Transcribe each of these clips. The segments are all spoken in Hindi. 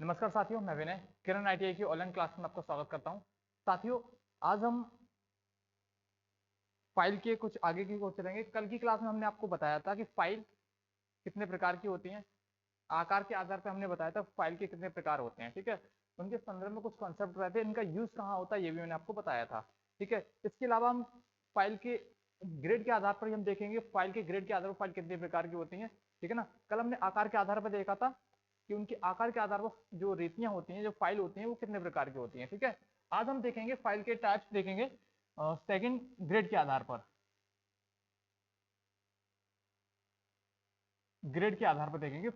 नमस्कार साथियों, मैं विनय किरण आईटीआई की ऑनलाइन क्लास में आपका स्वागत करता हूं। साथियों, आज हम फाइल के कुछ आगे की ओर चलेंगे। कल की क्लास में हमने आपको बताया था कि फाइल कितने प्रकार की होती हैं। आकार के आधार पर हमने बताया था फाइल के कितने प्रकार होते हैं। ठीक है, उनके संदर्भ में कुछ कॉन्सेप्ट रहते हैं, इनका यूज कहाँ होता है ये भी मैंने आपको बताया था। ठीक है, इसके अलावा हम फाइल के ग्रेड के आधार पर हम देखेंगे फाइल के ग्रेड के आधार पर फाइल कितने प्रकार की होती हैं। ठीक है ना, कल हमने आकार के आधार पर देखा था कि उनके आकार के आधार पर जो रीतियां होती हैं, जो फाइल होती हैं, वो कितने प्रकार की होती हैं। ठीक है, आज हम देखेंगे फाइल के टाइप्स देखेंगे सेकंड ग्रेड के आधार पर। ग्रेड के आधार पर देखेंगे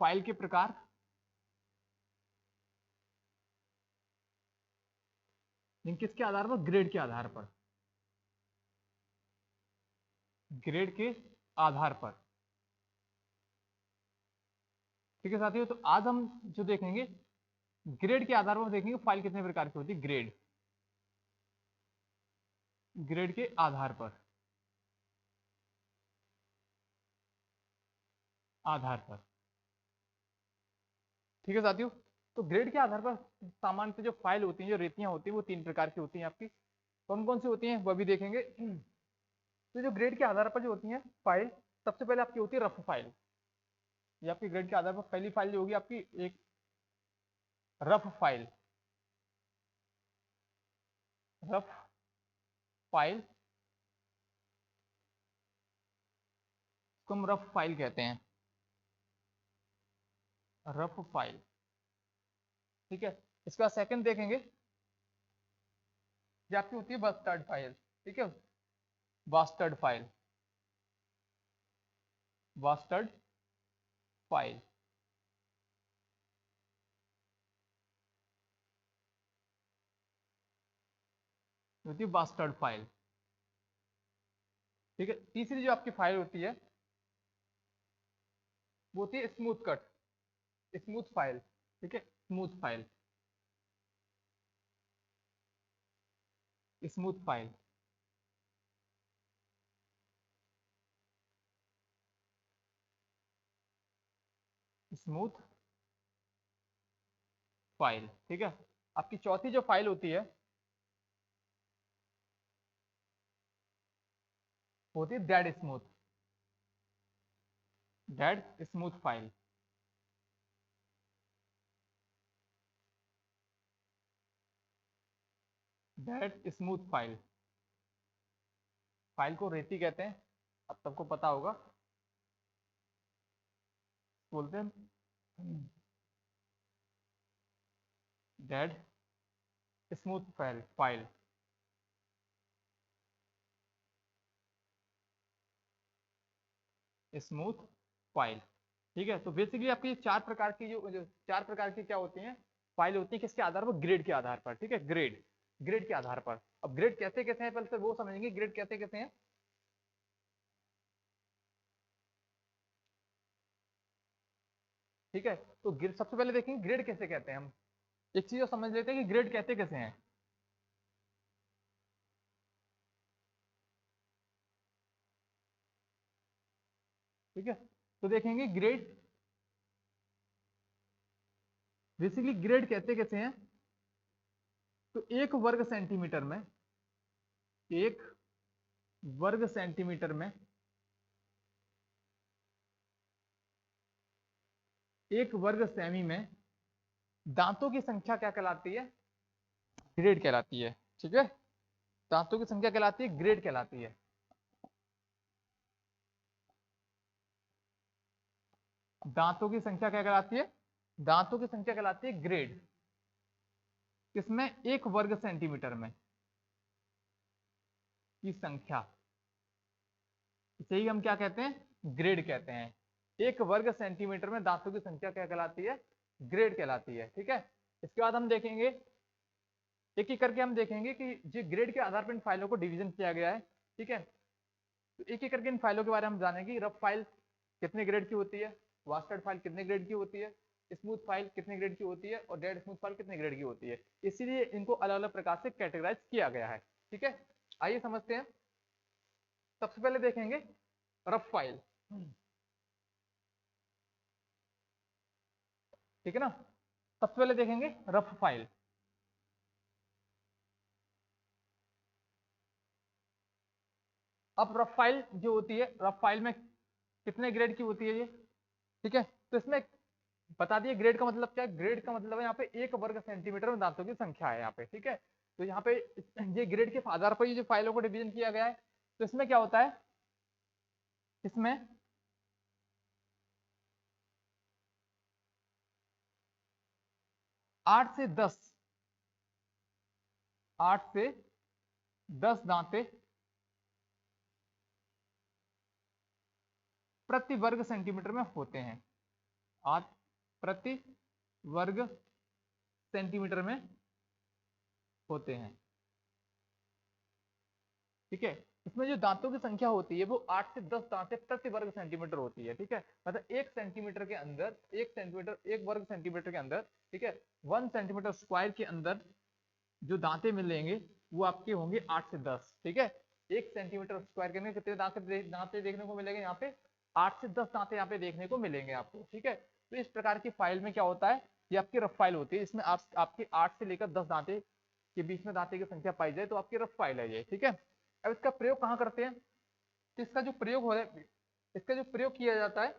फाइल के प्रकार, किसके आधार पर? ग्रेड के आधार पर। ग्रेड के आधार पर। ठीक है साथियों, तो आज हम जो देखेंगे ग्रेड के आधार पर देखेंगे फाइल कितने प्रकार की होती है। ग्रेड, ग्रेड के आधार पर, आधार पर। ठीक है साथियों, तो ग्रेड के आधार पर सामान्यतः जो फाइल होती है, जो रीतियां होती है, वो तीन प्रकार की होती हैं। आपकी कौन कौन सी होती हैं वह भी देखेंगे। तो जो ग्रेड के आधार पर जो होती है फाइल, सबसे पहले आपकी होती है रफ फाइल। ये आपकी ग्रेड के आधार पर पहली फाइल जो होगी आपकी एक रफ फाइल। रफ फाइल को हम रफ फाइल कहते हैं, रफ फाइल। ठीक है, इसका सेकंड देखेंगे, ये आपकी होती है बस्टर्ड फाइल। ठीक है, बस्टर्ड फाइल, बस्टर्ड फाइल। होती है बस्टर्ड फाइल। ठीक है, तीसरी जो आपकी फाइल होती है वो होती है स्मूथ कट, स्मूथ फाइल। ठीक है, smooth file, smooth file. Smooth file. ठीक है, आपकी चौथी जो फाइल होती है वो होती है dead smooth, dead smooth file. Dead smooth file, file को रेती कहते हैं, अब सबको पता होगा, बोलते हैं dead smooth file, file. Smooth file. ठीक है, तो बेसिकली आपकी चार प्रकार की जो चार प्रकार की क्या होती हैं फाइल होती है, किसके आधार पर? ग्रेड के आधार पर। ठीक है, ग्रेड, ग्रेड के आधार पर। अब ग्रेड कैसे कैसे हैं पहले तो वो समझेंगे, ग्रेड कैसे कैसे हैं। ठीक है, तो सबसे पहले देखेंगे ग्रेड कैसे कहते हैं हम। एक चीज और समझ लेते हैं कि ग्रेड कैसे कैसे हैं। ठीक है, तो देखेंगे ग्रेड, बेसिकली ग्रेड कैसे कैसे हैं। तो एक वर्ग सेंटीमीटर में, एक वर्ग सेंटीमीटर में, एक वर्ग सेमी में दांतों की संख्या क्या कहलाती है? ग्रेड कहलाती है। ठीक है, दांतों की संख्या कहलाती है, ग्रेड कहलाती है। दांतों की संख्या क्या कहलाती है? दांतों की संख्या कहलाती है ग्रेड। किसमें? एक वर्ग सेंटीमीटर में की संख्या, इसे ही हम क्या कहते हैं? ग्रेड कहते हैं। एक वर्ग सेंटीमीटर में दांतों की संख्या क्या कहलाती है? ग्रेड कहलाती है। ठीक है, इसके बाद हम देखेंगे, एक एक करके हम देखेंगे कि जो ग्रेड के आधार पर इन फाइलों को डिवीजन किया गया है। ठीक है, तो एक एक करके इन फाइलों के बारे में हम जानेंगे। रफ फाइल कितने ग्रेड की होती है, वास्टर्ड फाइल कितने ग्रेड की होती है, स्मूथ फाइल कितने ग्रेड की होती है, और डेड स्मूथ फाइल कितने ग्रेड की होती है। इसीलिए इनको अलग अलग प्रकार से कैटेगराइज किया गया है। ठीक है, आइए समझते हैं। सबसे पहले देखेंगे रफ फाइल। ठीक है ना। सबसे पहले देखेंगे रफ फाइल। अब रफ फाइल जो होती है, रफ फाइल में कितने ग्रेड की होती है ये, ठीक है। तो इसमें बता दिए ग्रेड का मतलब क्या है। ग्रेड का मतलब है यहाँ पे 1 वर्ग सेंटीमीटर में दांतों की संख्या है यहाँ पे, ठीक है। तो यहाँ पे ये ग्रेड के आधार पर ये जो फाइलों को डिवीजन किया गया है। तो इसमें क्या होता है, इसमें 8 से 10, 8 से 10 दांते प्रति वर्ग सेंटीमीटर में होते हैं। 8 प्रति वर्ग सेंटीमीटर में होते हैं, ठीक है। इसमें जो दांतों की संख्या होती है वो 8 से 10 दांतें प्रति वर्ग सेंटीमीटर होती है, ठीक है। मतलब 1 सेंटीमीटर के अंदर, 1 सेंटीमीटर, 1 वर्ग सेंटीमीटर के अंदर, ठीक है, 1 सेंटीमीटर स्क्वायर के अंदर जो दांते मिलेंगे वो आपके होंगे 8 से 10, ठीक है। 1 सेंटीमीटर स्क्वायर के अंदर कितने दांते देखने को मिलेंगे यहाँ पे, 8 से 10 दांते यहाँ पे देखने को मिलेंगे आपको, ठीक है। तो इस प्रकार की फाइल में क्या होता है, ये आपकी रफ फाइल होती है। इसमें आपके 8 से लेकर 10 दांते के बीच में दांते की संख्या पाई जाए तो आपकी रफ फाइल है ये, ठीक है। अब इसका प्रयोग कहाँ करते हैं, तो इसका जो प्रयोग हो रहा है, इसका जो प्रयोग किया जाता है,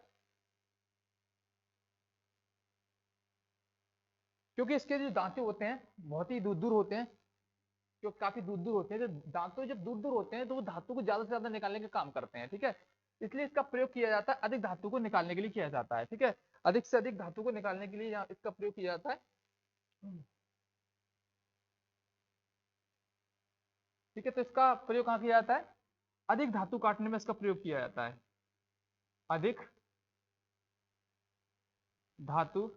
क्योंकि इसके जो दांते होते हैं बहुत ही दूर दूर होते हैं, जो काफी दूर दूर होते हैं, जो दांतों जब दूर दूर होते हैं तो वो धातु को ज्यादा से ज्यादा निकालने का काम करते हैं, ठीक है। इसलिए इसका प्रयोग किया जाता है अधिक धातु को निकालने के लिए किया जाता है, ठीक है। अधिक से अधिक धातु को निकालने के लिए यहाँ इसका प्रयोग किया जाता है, ठीक है। तो इसका प्रयोग कहाँ किया जाता है, अधिक धातु काटने में इसका प्रयोग किया जाता है। अधिक धातु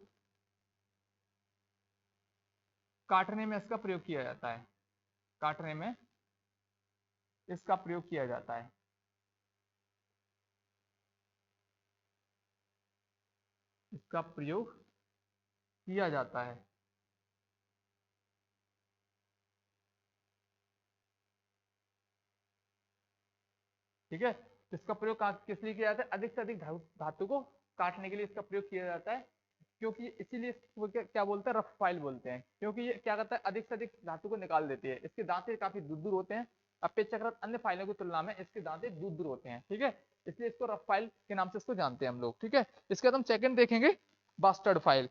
काटने में इसका प्रयोग किया जाता है, काटने में इसका प्रयोग किया जाता है, इसका प्रयोग किया जाता है, ठीक है। तो इसका प्रयोग किस लिए किया जाता है, अधिक से अधिक धातु को काटने के लिए इसका प्रयोग किया जाता है। क्योंकि इसीलिए इसको क्या बोलते हैं, रफ फाइल बोलते हैं, क्योंकि ये क्या करता है अधिक से अधिक धातु को निकाल देती है। इसके दांते काफी दूर दूर होते हैं, अपेक्षाकृत अन्य फाइलों की तुलना में इसके दांते दूर दूर होते हैं, ठीक है। इसलिए इसको रफ फाइल के नाम से इसको जानते हैं हम लोग, ठीक है। इसके बाद हम सेकंड देखेंगे बास्टर्ड फाइल,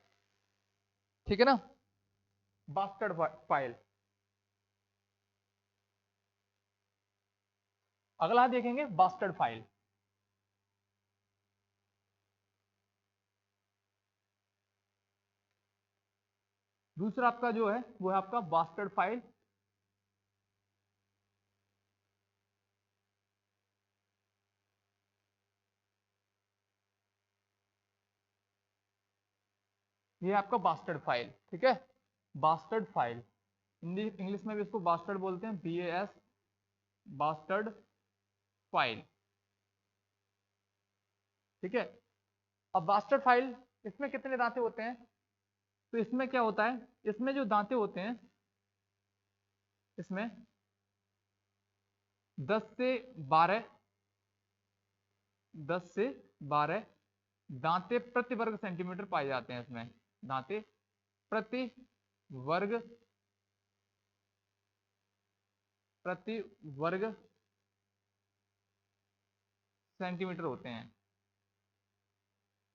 ठीक है ना। बास्टर्ड फाइल, अगला देखेंगे बास्टर्ड फाइल। दूसरा आपका जो है वो है आपका बास्टर्ड फाइल। ये है आपका बास्टर्ड फाइल, ठीक है। बास्टर्ड फाइल, इंग्लिश में भी इसको बास्टर्ड बोलते हैं, BAS, बास्टर्ड फाइल, ठीक है। अब बास्टर्ड फाइल, इसमें कितने दांते होते हैं, तो इसमें क्या होता है, इसमें जो दांते होते हैं, इसमें 10 से 12, 10 से 12 दांते प्रति वर्ग सेंटीमीटर पाए जाते हैं। इसमें दांते प्रति वर्ग, प्रति वर्ग सेंटीमीटर होते हैं,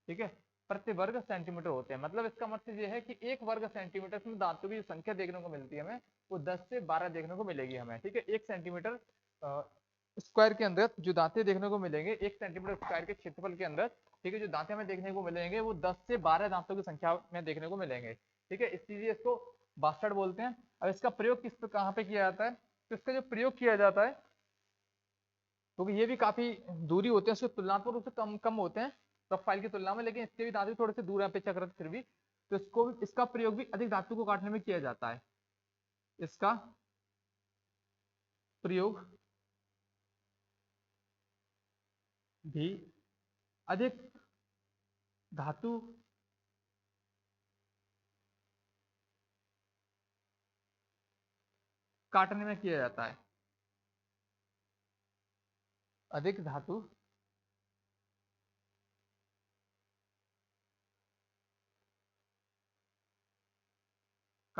ठीक है। प्रति वर्ग सेंटीमीटर होते हैं, मतलब इसका मतलब ये है कि 1 वर्ग सेंटीमीटर में दांतों की संख्या देखने को मिलती है हमें, वो 10 से 12 देखने को मिलेगी हमें, ठीक है। 1 सेंटीमीटर स्क्वायर के अंदर जो दांते देखने को मिलेंगे, 1 सेंटीमीटर स्क्वायर के क्षेत्रफल के अंदर, ठीक है, जो दांते हमें देखने को मिलेंगे वो 10 से 12 दांतों की संख्या में देखने को मिलेंगे, ठीक है। इसलिए इसको बास्टर्ड बोलते हैं। अब इसका प्रयोग किस पे, कहाँ पे किया जाता है, तो इसका जो प्रयोग किया जाता है, क्योंकि ये भी काफी दूरी होते हैं, उसके तुलनात्मक रूप से कम कम होते हैं सब फाइल की तुलना में, लेकिन इसके भी दांते थोड़े से दूर है अपेक्षाकृत फिर भी, तो इसका प्रयोग भी अधिक धातु को काटने में किया जाता है। इसका प्रयोग भी अधिक धातु काटने में किया जाता है, अधिक धातु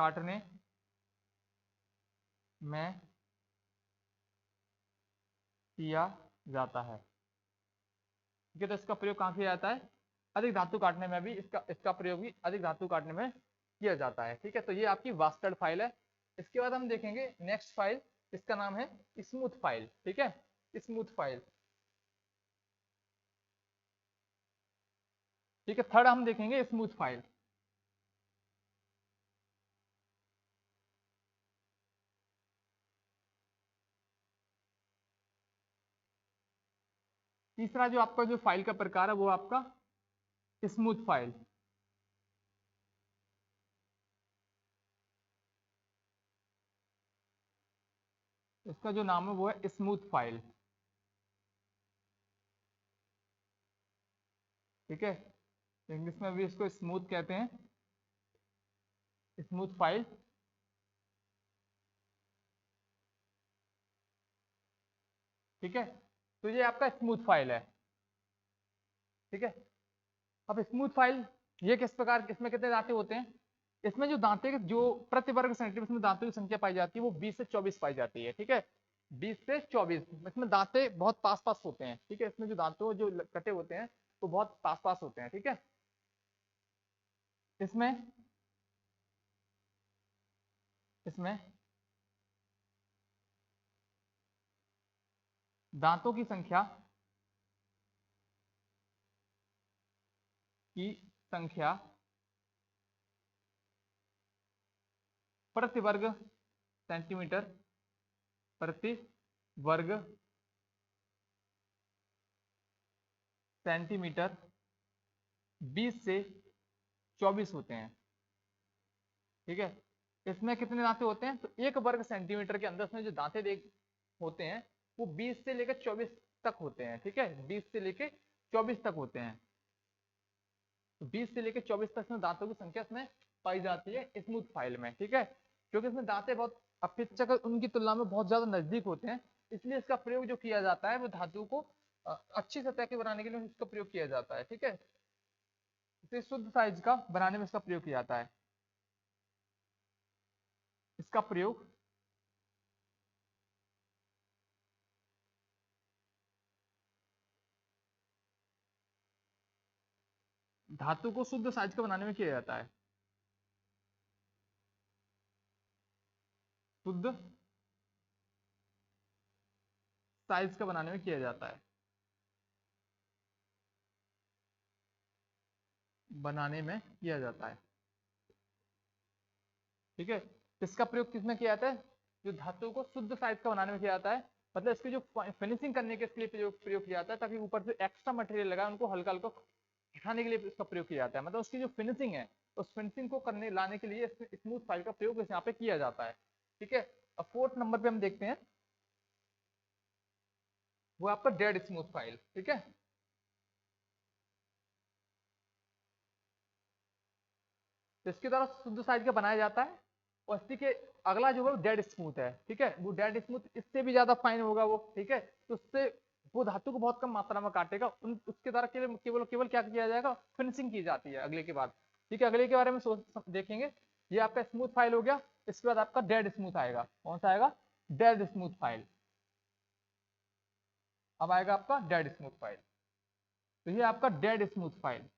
काटने में किया जाता है। ठीक है, तो इसका प्रयोग कहाँ किया जाता है? अधिक धातु काटने में भी इसका प्रयोग भी अधिक धातु काटने में किया जाता है। ठीक है, तो ये आपकी वास्टर्ड फाइल है। इसके बाद हम देखेंगे नेक्स्ट फाइल, इसका नाम है स्मूथ फाइल। ठीक है, स्मूथ फाइल। ठीक है, थर्ड हम देखेंगे स्मूथ फाइल। तीसरा जो आपका जो फाइल का प्रकार है वो आपका स्मूथ फाइल। इसका जो नाम है वो है स्मूथ फाइल। ठीक है, इंग्लिश में भी इसको स्मूथ कहते हैं, स्मूथ फाइल। ठीक है, तो ये आपका स्मूथ फाइल है। ठीक है, अब स्मूथ फाइल ये किस प्रकार, इसमें कितने दांते होते हैं? इसमें जो दांते जो प्रति वर्ग सेंटीमीटर में दांतों की संख्या पाई जाती है वो 20 से 24 पाई जाती है। ठीक है, 20 से 24। इसमें दांते बहुत पास पास होते हैं। ठीक है, इसमें जो दांतों जो कटे होते हैं वो बहुत पास पास होते हैं। ठीक है, इसमें इसमें दांतों की संख्या प्रति वर्ग सेंटीमीटर प्रति वर्ग सेंटीमीटर 20 से 24 होते हैं। ठीक है, इसमें कितने दांते होते हैं? तो एक वर्ग सेंटीमीटर के अंदर इसमें जो दांते देख होते हैं वो 20 से लेकर 24 तक होते हैं। ठीक है, 20 से लेकर 24 तक होते हैं। तो 20 से लेकर 24 तक में दांतों की संख्या इसमें पाई जाती है स्मूथ फाइल में। ठीक है, क्योंकि इसमें दांते बहुत अपेक्षाकृत उनकी तुलना में बहुत ज्यादा नजदीक होते हैं, इसलिए इसका प्रयोग जो किया जाता है वो धातु को अच्छी सतह के बनाने के लिए इसका प्रयोग किया जाता है। ठीक है, इसे शुद्ध साइज का बनाने में इसका प्रयोग किया जाता है। इसका प्रयोग धातु को शुद्ध साइज का बनाने में किया जाता है। शुद्ध साइज का बनाने में किया जाता है। बनाने में किया जाता है। ठीक है, इसका प्रयोग किसमें किया जाता है? जो धातु को शुद्ध साइज का बनाने में किया जाता है, मतलब इसकी जो फिनिशिंग करने के लिए प्रयोग किया जाता है, ताकि ऊपर से एक्स्ट्रा मटेरियल लगा उनको हल्का हल्का हटाने के लिए इसका प्रयोग किया जाता है। मतलब उसकी जो फिनिशिंग है उस फिनिशिंग को करने लाने के लिए स्मूथ फाइल का प्रयोग यहाँ पे किया जाता है। ठीक है, अब फोर्थ नंबर पे हम देखते हैं वो आपका डेड स्मूथ फाइल। ठीक है, तो इसके द्वारा शुद्ध साइज का बनाया जाता है और इसी के अगला जो है डेड स्मूथ है। ठीक है, वो डेड स्मूथ इससे भी ज्यादा फाइन होगा वो। ठीक है, तो उससे वो धातु को बहुत कम मात्रा में काटेगा, उसके द्वारा केवल केवल केवल क्या किया जाएगा? फिनिशिंग की जाती है अगले के बाद। ठीक है, अगले के बारे में देखेंगे। ये आपका स्मूथ फाइल हो गया, इसके बाद आपका डेड स्मूथ आएगा। कौन सा आएगा? Dead smooth file. अब आएगा आपका डेड स्मूथ फाइल। तो ये आपका dead smooth file,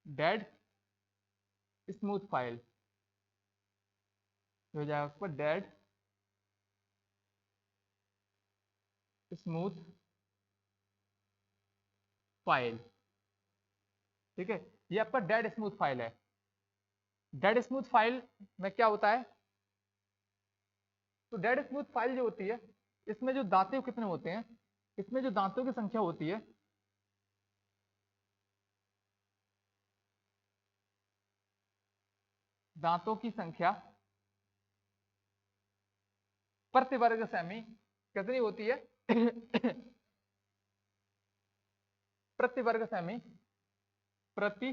dead smooth file हो जाएगा आपका डेड स्मूथ फाइल। ठीक है, ये आपका डेड स्मूथ फाइल है। डेड स्मूथ फाइल में क्या होता है? तो डेड स्मूथ फाइल जो होती है इसमें जो दांते कितने होते हैं? इसमें जो दांतों की संख्या होती है दांतों की संख्या प्रति वर्ग सेमी कितनी होती है? प्रति वर्ग सेमी प्रति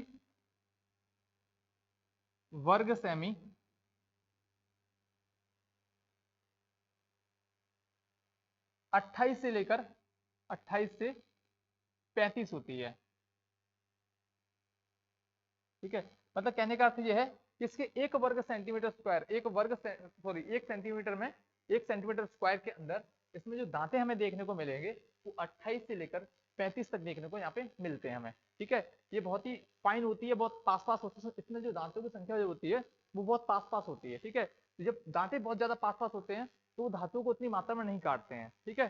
वर्ग सेमी 28 से लेकर 28 से 35 होती है। ठीक है, मतलब कहने का अर्थ यह है कि इसके एक वर्ग सेंटीमीटर स्क्वायर, एक सेंटीमीटर में, एक सेंटीमीटर स्क्वायर के अंदर इसमें जो दांते हमें देखने को मिलेंगे वो 28 से लेकर 35 तक देखने को यहाँ पे मिलते हैं हमें। ठीक है, ये बहुत ही फाइन होती है, बहुत पास पास होती है, इसमें जो दांतों की संख्या जो होती है वो बहुत पास पास होती है। ठीक है, तो जब दांते बहुत ज्यादा पास पास होते हैं तो वो धातु को उतनी मात्रा में नहीं काटते हैं। ठीक है,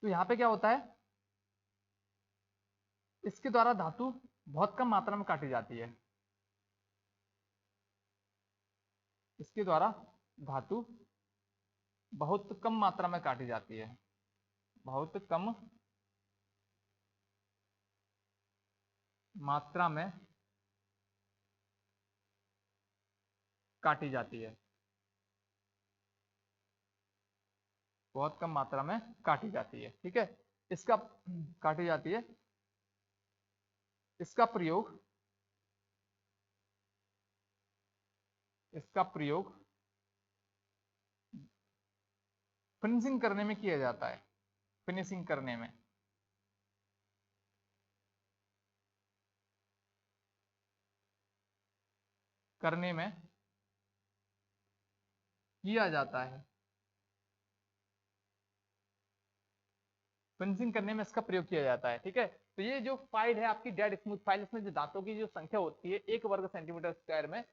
तो यहाँ पे क्या होता है, इसके द्वारा धातु बहुत कम मात्रा में काटी जाती है, इसके द्वारा धातु बहुत कम मात्रा में काटी जाती है, बहुत कम मात्रा में काटी जाती है, बहुत कम मात्रा में काटी जाती है। ठीक है, इसका काटी जाती है, इसका प्रयोग, इसका प्रयोग फिनिशिंग करने में किया जाता है, फिनिशिंग करने में, करने में किया जाता है, फिनिशिंग करने में इसका प्रयोग किया जाता है। ठीक है, तो ये जो फाइल है आपकी डेड स्मूथ फाइल, इसमें जो दांतों की जो संख्या होती है एक वर्ग सेंटीमीटर स्क्वायर में,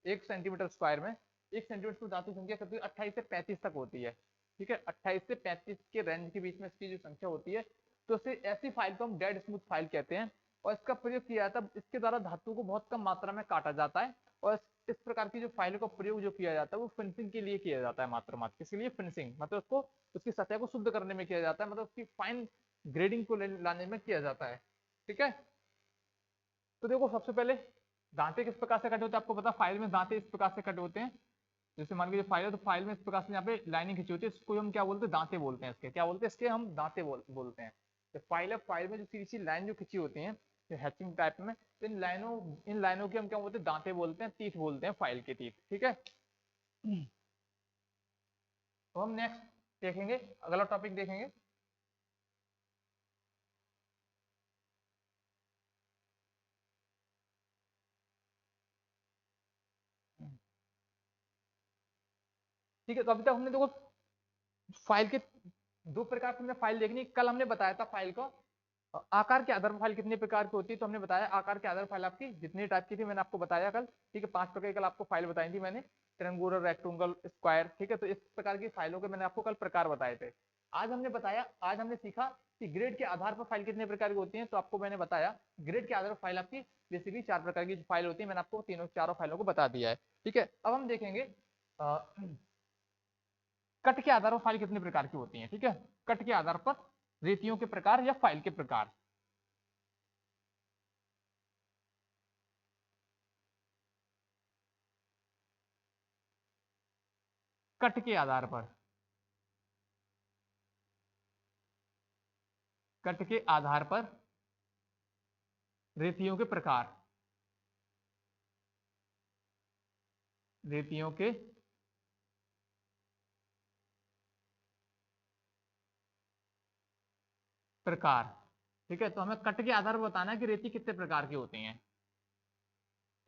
एक सेंटीमीटर स्क्वायर में, एक सेंटीमीटर में दांतों की संख्या करीब 28 से 35 तक होती है। ठीक है, 28 से 35 के रेंज के बीच में इसकी जो संख्या होती है, तो इसे ऐसी फाइल को हम डेड स्मूथ फाइल कहते हैं। और इसका प्रयोग किया जाता है, इसके द्वारा धातु को बहुत कम मात्रा में काटा जाता है। और इस प्रकार की जो फाइलों का प्रयोग जो किया जाता है वो फिनिशिंग के लिए किया जाता है, मात्र किसके लिए, फिनिशिंग, मतलब उसको, उसकी सतह को शुद्ध करने में किया जाता है, मतलब उसकी फाइन ग्रेडिंग को लाने में किया जाता है। ठीक है, तो देखो सबसे पहले दांते किस प्रकार से कट होते हैं, आपको पता, फाइल में दांते इस प्रकार से कट होते हैं। जैसे मान लीजिए फाइल है, तो फाइल में इस प्रकार से यहाँ पे लाइनिंग खींची होती है, इसको हम क्या बोलते हैं, दांते बोलते हैं। इसके क्या बोलते हैं, इसके हम दांते बोलते हैं। तो फाइल है, फाइल में जो सीधी सी लाइन जो खींची होती है हैचिंग टाइप में, तो इन लाइनों के हम क्या बोलते हैं, दांते बोलते हैं, तीत बोलते हैं, फाइल के तीत। ठीक है, तो हम नेक्स्ट देखेंगे, अगला टॉपिक देखेंगे। ठीक है, तो अभी तक हमने देखो फाइल के दो प्रकार से हमने फाइल देखनी। कल हमने बताया था फाइल को आकार के आधार पर फाइल कितने प्रकार की होती है, तो हमने बताया आकार के आधार पर फाइल आपकी जितनी टाइप की थी मैंने आपको बताया कल। ठीक है, 5 प्रकार की कल आपको फाइल बताई थी मैंने, ट्रायंगुलर, रेक्टेंगल, स्क्वायर। ठीक है, तो इस प्रकार की फाइलों के मैंने आपको कल प्रकार बताए थे। आज हमने बताया, आज हमने सीखा कि ग्रेड के आधार पर फाइल कितने प्रकार की होती है। तो आपको मैंने बताया ग्रेड के आधार पर फाइल आपकी बेसिकली 4 प्रकार की फाइल होती है, मैंने आपको तीनों चारों फाइलों को बता दिया है। ठीक है, अब हम देखेंगे कट के आधार पर फाइल कितने प्रकार की होती है। ठीक है, कट के आधार पर रेतियों के प्रकार या फाइल के प्रकार। कट के आधार पर, कट के आधार पर रेतियों के प्रकार, रेतियों के प्रकार। ठीक है, तो हमें कट के आधार पर बताना है कि रेती कितने प्रकार की होती हैं।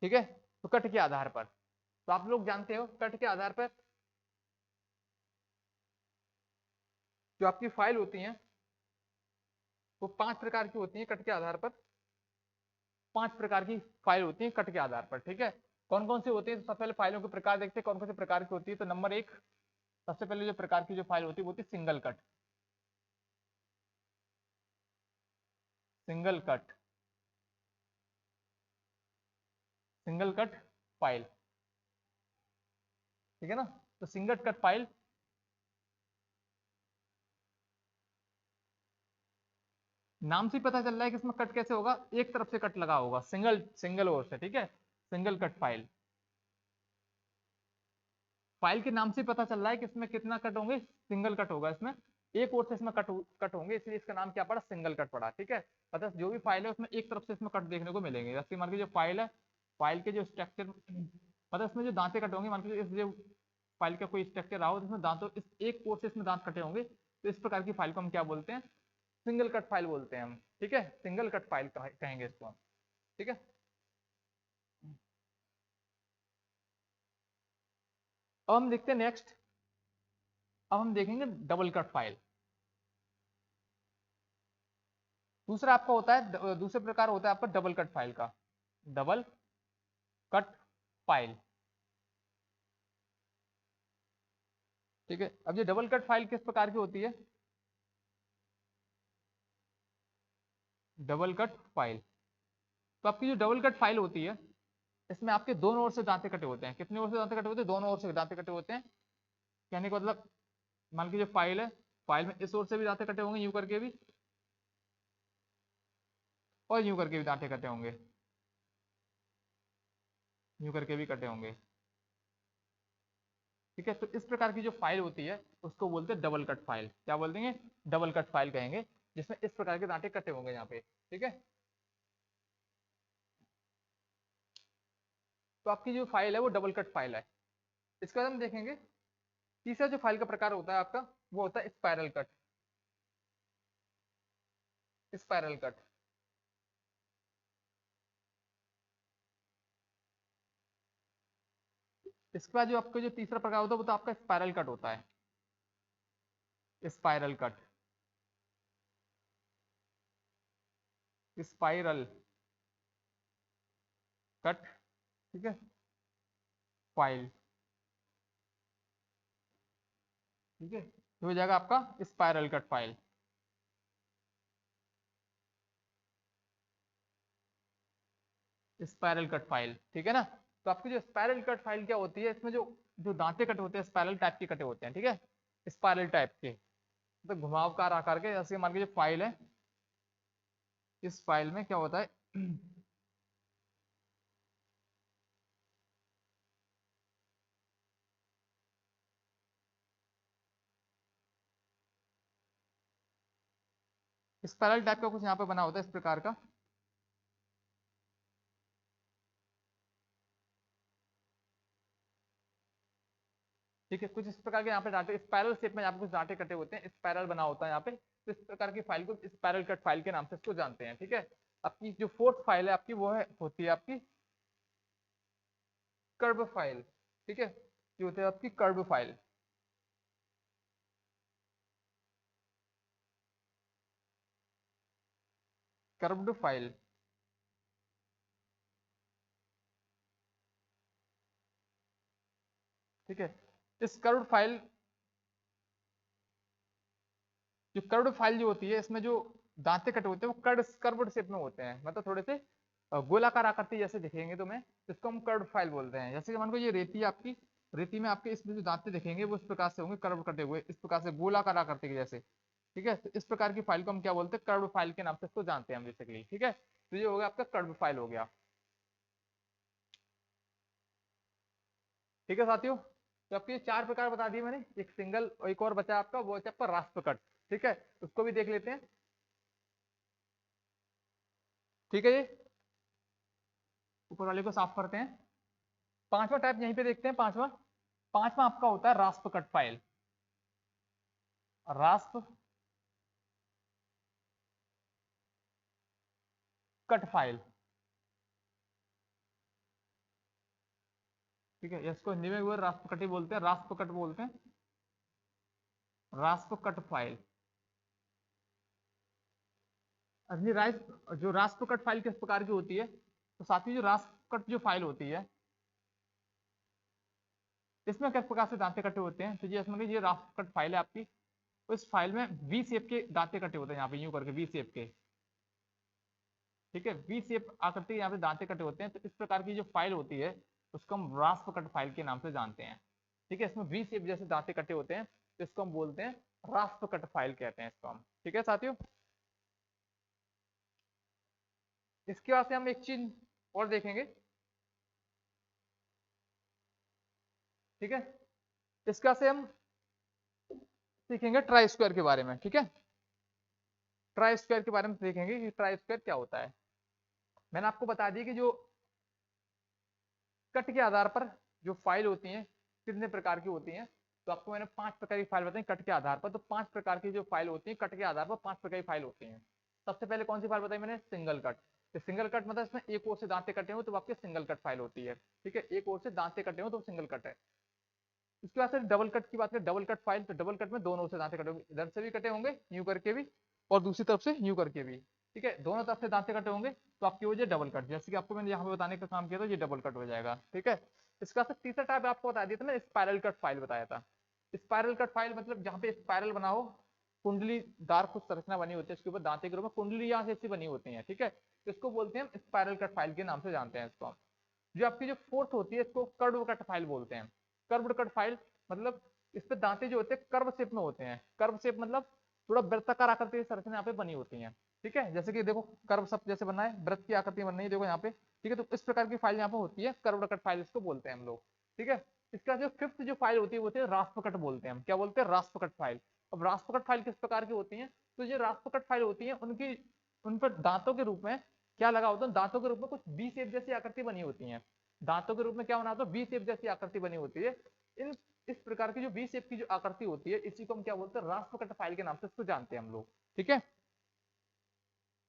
ठीक है, तो कट के आधार पर, तो आप लोग जानते हो कट के आधार पर जो आपकी फाइल होती हैं वो 5 प्रकार की होती हैं। कट के आधार पर 5 प्रकार की फाइल होती है कट के आधार पर। ठीक है, कौन कौन सी होती है, तो सबसे पहले फाइलों के प्रकार देखते हैं कौन कौन से प्रकार की होती है। तो नंबर 1, सबसे पहले जो प्रकार की जो फाइल होती है वो होती है single cut. Single cut, single cut file. ठीक है ना, तो सिंगल कट फाइल नाम से पता चल रहा है कि इसमें कट कैसे होगा, एक तरफ से कट लगा होगा, सिंगल सिंगल ओर से। ठीक है, सिंगल कट फाइल, फाइल के नाम से पता चल रहा है कि इसमें कितना कट होंगे, सिंगल कट होगा, इसमें एक ओर से इसमें कट होंगे, इसलिए इसका नाम क्या पड़ा, सिंगल कट पड़ा। ठीक है, मतलब जो भी फाइल है उसमें एक तरफ से इसमें कट देखने को मिलेंगे। जैसे मान लीजिए जो फाइल है, फाइल के जो स्ट्रक्चर, मतलब इसमें जो दांते कटे होंगे, मान लीजिए इस जो फाइल का कोई स्ट्रक्चर रहा हो जिसमें दांतों इस एक ओर से इसमें दांत कटे होंगे, तो इस प्रकार की फाइल को हम क्या बोलते हैं, सिंगल कट फाइल बोलते हैं हम। ठीक है, सिंगल कट फाइल कहेंगे इसको हम। ठीक है, अब हम देखते हैं नेक्स्ट, अब हम देखेंगे डबल कट फाइल। दूसरा आपका होता है, दूसरे प्रकार होता है आपका डबल कट फाइल का, डबल कट फाइल। ठीक है, अब ये डबल कट फाइल किस प्रकार की होती है? डबल कट फाइल, तो आपकी जो डबल कट फाइल होती है इसमें आपके दोनों ओर से दांते कटे होते हैं। कितने ओर से दांते कटे होते हैं? दोनों ओर से दांते कटे होते हैं। कहने का मतलब, मान लीजिए फाइल है, फाइल में इस ओर से भी दांते कटे होंगे यूं करके भी, और यूं करके भी दांते कटे होंगे, यूं करके भी कटे होंगे। ठीक है, तो इस प्रकार की जो फाइल होती है उसको बोलते हैं डबल कट फाइल। क्या बोल देंगे? डबल कट फाइल कहेंगे, जिसमें इस प्रकार के दांते कटे होंगे यहाँ पे। ठीक है, तो आपकी जो फाइल है वो डबल कट फाइल है। इसके बाद हम देखेंगे तीसरा जो फाइल का प्रकार होता है आपका, वो होता है स्पाइरल कट। स्पाइरल कट, इसके बाद जो आपका जो तीसरा प्रकार होता है वो तो आपका स्पाइरल कट होता है। स्पाइरल कट, स्पाइरल कट, ठीक है, फाइल। ठीक है, तो हो जाएगा आपका spiral cut file. Spiral cut file, ठीक है ना। तो आपकी जो स्पाइरल कट फाइल क्या होती है, इसमें जो जो दांते कटे होते हैं स्पाइरल टाइप के कटे होते हैं। ठीक है, स्पाइरल टाइप के, तो घुमावदार आकार के। जैसे मान लीजिए फाइल है, इस फाइल में क्या होता है स्पाइरल टाइप का कुछ यहाँ पे बना होता है इस प्रकार का। ठीक है, कुछ इस प्रकार के यहाँ पे डांटे स्पाइरल शेप में यहाँ पे कुछ डांटे कटे होते हैं, स्पाइरल बना होता है यहाँ पे। तो इस प्रकार की फाइल को स्पाइरल कट फाइल के नाम से इसको जानते हैं। ठीक है, आपकी जो फोर्थ फाइल है आपकी, वो है होती है आपकी कर्व फाइल। ठीक है, ये होती है आपकी कर्व फाइल। कर्व्ड फाइल, ठीक है। इस कर्व्ड फाइल, जो कर्व्ड फाइल जो होती है इसमें जो दांते कटे होते हैं वो कर्व्ड शेप में होते हैं, मतलब थोड़े से गोलाकार आकृति जैसे दिखेंगे तुम्हें, तो इसको हम कर्व्ड फाइल बोलते हैं। जैसे कि मान लो ये रेती है आपकी, रेती में आपके इसमें जो दांते दिखेंगे वो इस प्रकार से होंगे, कर्व कटे हुए इस प्रकार से गोलाकार आकृति के जैसे। ठीक है, तो इस प्रकार की फाइल को हम क्या बोलते हैं? कर्व फाइल के नाम से इसको जानते हैं हम बेसिकली। ठीक है, तो ये हो गया आपका कर्व फाइल हो गया। ठीक है साथियों, तो आपके चार प्रकार बता दिए मैंने, एक सिंगल, और एक और बचा आपका, वो बचा आपका रास्प कट। ठीक है, उसको भी देख लेते हैं। ठीक है जी, ऊपर वाले को साफ करते हैं। पांचवा टाइप यहीं पे देखते हैं, पांचवा। पांचवा आपका होता है रास्प कट फाइल। रास्प कट फाइल, ठीक है, इसको हिंदी में भी रास्प कट ही बोलते हैं, रास्प कट बोलते हैं, रास्प कट फाइल। अगली राइस, जो रास्प कट फाइल किस प्रकार की होती है, तो साथ ही जो रास्प कट जो फाइल होती है इसमें किस प्रकार से दांते कटे होते हैं, तो ये समझ लीजिए रास्प कट फाइल है आपकी, तो इस फाइल में वी शेप के दांते कटे होते हैं, यहाँ पे यूं करके वी शेप के। ठीक है, वी शेप आकृति यहाँ पे दांते कटे होते हैं, तो इस प्रकार की जो फाइल होती है उसको हम रास्प कट फाइल के नाम से जानते हैं। ठीक है, इसमें वी शेप जैसे दांते कटे होते हैं, तो इसको हम बोलते हैं रास्प कट फाइल कहते हैं इसको हम। ठीक है साथियों, इसके बाद से हम एक चीज और देखेंगे। ठीक है, इसके बाद से हम सीखेंगे ट्राई स्क्वायर के बारे में। ठीक है, ट्राई स्क्वायर के बारे में देखेंगे कि ट्राई स्क्वायर क्या होता है। मैंने आपको बता दी कि जो कट के आधार पर जो फाइल होती हैं कितने प्रकार की होती हैं, तो आपको मैंने पांच प्रकार की फाइल बताई कट के आधार पर। तो पांच प्रकार की जो फाइल होती है कट के आधार पर, पांच प्रकार की फाइल होती हैं। सबसे पहले कौन सी फाइल बताई मैंने? Single cut. तो सिंगल कट मतलब इसमें एक ओर से दांते कटे हो तो आपके सिंगल कट फाइल होती है। ठीक है, एक ओर से दांते कटे हो तो सिंगल कट है। उसके बाद से डबल कट की बात करें, डबल कट फाइल, तो डबल कट में दोनों से दांते कटे होंगे, इधर से भी कटे होंगे यूं करके भी, और दूसरी तरफ से यूं करके भी, ठीक है, दोनों तरफ से दांते कटे होंगे, तो आपकी हो जाए डबल कट। जैसे कि आपको मैंने यहाँ पे बताने का काम किया था, ये डबल कट हो जाएगा, ठीक है। इसका तीसरा टाइप आपको बता दिया था ना, स्पाइरल कट फाइल बताया था। स्पाइरल कट फाइल मतलब जहाँ पे स्पाइरल बना हो, कुंडलीदार कुछ संरचना बनी होती है, इसके ऊपर दांते के रूप में कुंडली यहाँ से ऐसी बनी होती है, ठीक है, इसको बोलते हैं स्पाइरल कट फाइल के नाम से जानते हैं इसको। जो आपकी जो फोर्थ होती है, इसको कर्व कट फाइल बोलते हैं। कर्व कट फाइल मतलब इस पे दांते जो होते हैं कर्व शेप में होते हैं। कर्व शेप मतलब थोड़ा वृत्ताकार आकृति की संरचना यहाँ पे बनी होती है, ठीक है, जैसे कि देखो कर्व सब जैसे बना है, वृत्त की आकृति बन रही है देखो यहाँ पे, ठीक है, तो इस प्रकार की फाइल यहाँ पे होती है, कर्व कट फाइल इसको बोलते हैं हम लोग, ठीक है। इसका जो फिफ्थ जो फाइल होती है वो होती है रास्प कट बोलते हैं हम, क्या बोलते हैं, रास्प कट फाइल। अब रास्प कट फाइल किस प्रकार की होती है, तो जो रास्प कट फाइल होती है उनकी उन पर दांतों के रूप में क्या लगा होता है, दांतों के रूप में कुछ बी शेप जैसी आकृति बनी होती है, दांतों के रूप में क्या बना होता है, वी शेप जैसी आकृति बनी होती है। इन इस प्रकार की जो वी शेप की जो आकृति होती है, इसी को हम क्या बोलते हैं, रास्प कट फाइल के नाम से इसको जानते हैं हम लोग, ठीक है।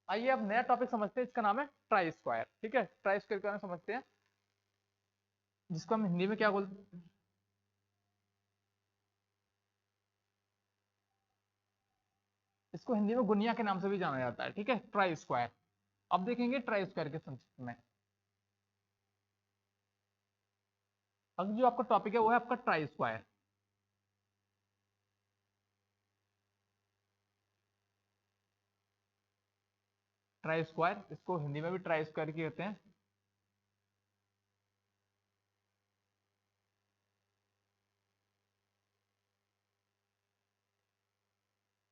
आइए अब नया टॉपिक समझते हैं, इसका नाम है ट्राई स्क्वायर, ठीक है, ट्राई स्क्वायर के बारे में समझते हैं, जिसको हम हिंदी में क्या बोलते हैं, इसको हिंदी में गुनिया के नाम से भी जाना जाता है, ठीक है, ट्राई स्क्वायर। अब देखेंगे ट्राई स्क्वायर के संक्षिप्त में। अब जो आपका टॉपिक है वो है आपका ट्राई स्क्वायर। ट्राई स्क्वायर, इसको हिंदी में भी ट्राई स्क्वायर की कहते हैं।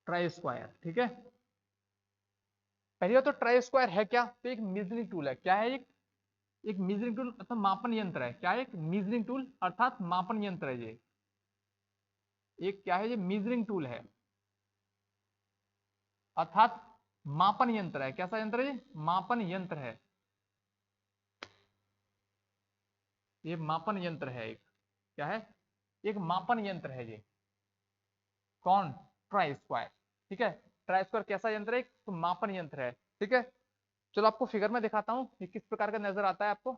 ट्राई स्क्वायर, ठीक है। पहले तो ट्राई स्क्वायर है क्या, तो एक मेजरिंग टूल है, क्या है, एक मेजरिंग टूल अर्थात मापन यंत्र है, क्या है, एक मेजरिंग टूल अर्थात मापन यंत्र है ये, एक क्या है, ये मेजरिंग टूल है अर्थात मापन यंत्र है। कैसा यंत्र है ये, मापन यंत्र है, ये मापन यंत्र है एक, क्या है, एक मापन यंत्र है ये, कौन, ट्राई स्क्वायर, ठीक है। ट्राई स्क्वायर कैसा यंत्र है, एक तो मापन यंत्र है, ठीक है। चलो आपको फिगर में दिखाता हूं ये किस प्रकार का नजर आता है आपको।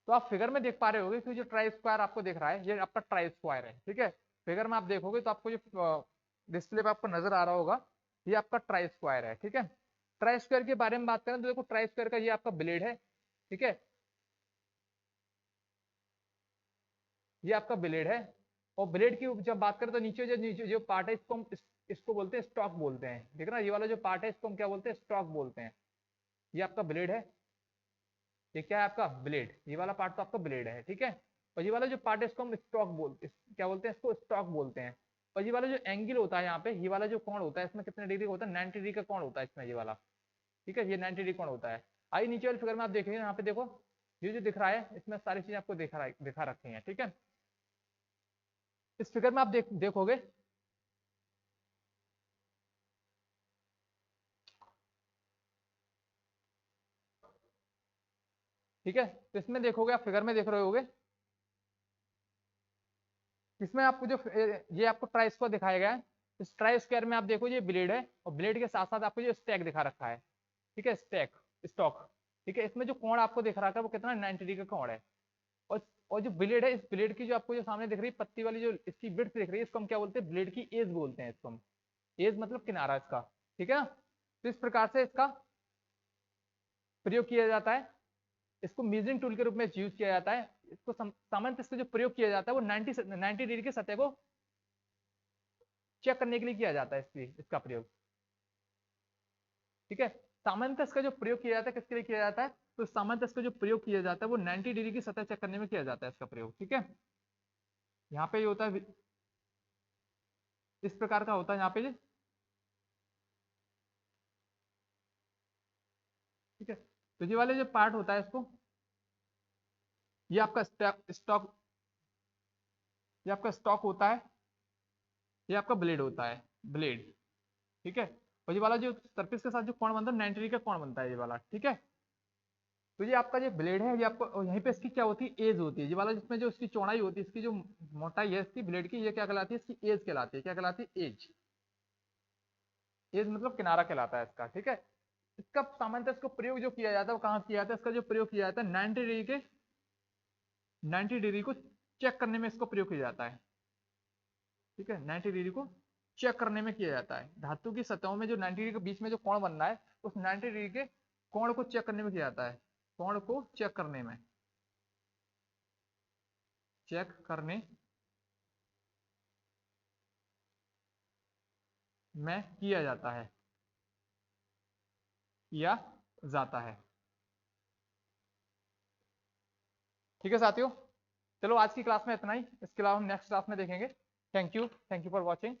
तो आप फिगर में देख पा रहे होगे कि जो ट्राई स्क्वायर आपको दिख रहा है, ये आपका ट्राई स्क्वायर है, ठीक है। फिगर में आप देखोगे तो आपको जो डिस्प्ले पे आपको नजर आ रहा होगा, ये आपका ट्राई स्क्वायर है, ठीक है। ट्राई स्क्वायर के बारे में बात करें तो देखो ट्राई स्क्वायर का ये आपका ब्लेड है, ठीक है, ये आपका ब्लेड है। और ब्लेड की जब बात करें तो नीचे जो पार्ट है इसको हम इसको बोलते हैं स्टॉक बोलते हैं, ठीक है ना, ये वाला जो पार्ट है इसको हम क्या बोलते हैं, स्टॉक बोलते हैं। ये आपका ब्लेड है, ये क्या है आपका ब्लेड, ये वाला पार्ट तो आपका ब्लेड है, ठीक है। और ये वाला जो पार्ट है इसको हम स्टॉक क्या बोलते हैं, इसको स्टॉक बोलते हैं। और ये वाला जो एंगल होता है यहाँ पे, ये वाला जो कोण होता है इसमें कितने डिग्री होता है, 90 डिग्री का कोण होता है इसमें, ये वाला, ठीक है, ये 90 डिग्री कोण होता है। आइए नीचे वाले फिगर में आप देखेंगे, यहाँ पे देखो ये जो दिख रहा है इसमें सारी चीजें आपको दिखा रखी है, ठीक है। इस फिगर में आप देखोगे, ठीक है, तो इसमें देखोगे आप फिगर में देख रहे होगे, इसमें आपको जो ये आपको ट्राई स्क्वायर दिखाया गया है, इस ट्राई स्क्वायर में आप देखो ये ब्लेड है, और ब्लेड के साथ साथ आपको ये स्टैक दिखा रखा है, ठीक है, स्टैक, स्टॉक, ठीक है। इसमें जो कोण आपको दिख रहा है वो कितना 90 डिग्री का कोण है। और और जो ब्लेड है, इस ब्लेड की जो आपको जो सामने दिख रही है पत्ती वाली जो इसकी विड्थ दिख रही है, इसको हम क्या बोलते हैं, ब्लेड की एज बोलते हैं इसको हम, एज मतलब किनारा इसका, ठीक है ना। तो इस प्रकार से इसका प्रयोग किया जाता है, इसको मीजरिंग टूल के रूप में यूज किया जाता है। इसको सामान्यतः इसका जो प्रयोग किया जाता है वो 90 डिग्री की सतह को चेक करने के लिए किया जाता है, इसका प्रयोग, ठीक है। सामान्यतः इसका जो प्रयोग किया जाता है किसके लिए किया जाता है, तो सामान्यतः इसका जो प्रयोग किया जाता है वो 90 डिग्री की सतह चेक करने में किया जाता है इसका प्रयोग, ठीक है। यहाँ पे ये होता है, इस प्रकार का होता है यहाँ पे ये, ठीक है। तो ये वाले जो पार्ट होता है इसको, ये आपका स्टॉक, ये आपका स्टॉक होता है, ये आपका ब्लेड होता है, ब्लेड, ठीक है। और ये वाला जो सरफेस के साथ जो कोण बनता है 90 डिग्री का कोण बनता है ये वाला, ठीक है। तो ये आपका जो ब्लेड है ये आपको, और यहीं पे इसकी क्या होती है, एज होती है, ये वाला जिसमें जो इसकी चौड़ाई होती है, इसकी जो मोटाई है इसकी ब्लेड की, ये क्या कहलाती है, इसकी एज कहलाती है, क्या कहलाती है, एज, एज मतलब किनारा कहलाता है इसका, ठीक है। इसका सामान्यतः इसको प्रयोग जो किया जाता है वो कहाँ किया जाता है, इसका जो प्रयोग किया जाता है 90 डिग्री को चेक करने में इसको प्रयोग किया जाता है, ठीक है। 90 डिग्री को चेक करने में किया जाता है। धातु की सतहों में जो 90 डिग्री के बीच में जो कोण बन रहा है उस 90 डिग्री के कोण को चेक करने में किया जाता है, कोण को चेक करने में किया जाता है, किया जाता है, ठीक है साथियों। चलो आज की क्लास में इतना ही, इसके अलावा हम नेक्स्ट क्लास में देखेंगे। Thank you for watching.